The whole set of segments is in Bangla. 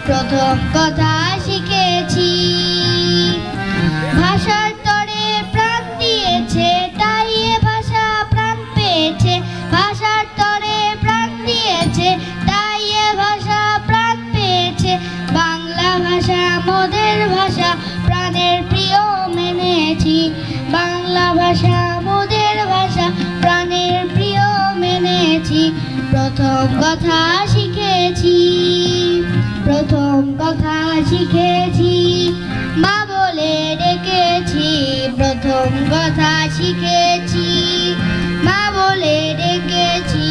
প্রথম কথা শিখেছি। ভাষার তরে প্রাণ দিয়েছে, তাই এ ভাষা প্রাণ পেয়েছে। ভাষার তরে প্রাণ দিয়েছে, তাই এ ভাষা প্রাণ পেয়েছে। বাংলা ভাষা মোদের ভাষা, প্রাণের প্রিয় মেনেছি। বাংলা ভাষা মোদের ভাষা, প্রাণের প্রিয় মেনেছি। প্রথম কথা শিখেছি, প্রথম কথা শিখেছি। মা বলে ডেকেছি, প্রথম কথা শিখেছি। মা বলে ডেকেছি,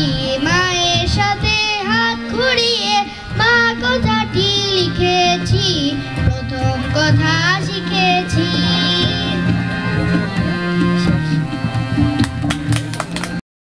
মায়ের সাথে হাত ঘুরিয়ে মা কথাটি লিখেছি। প্রথম কথা শিখেছি।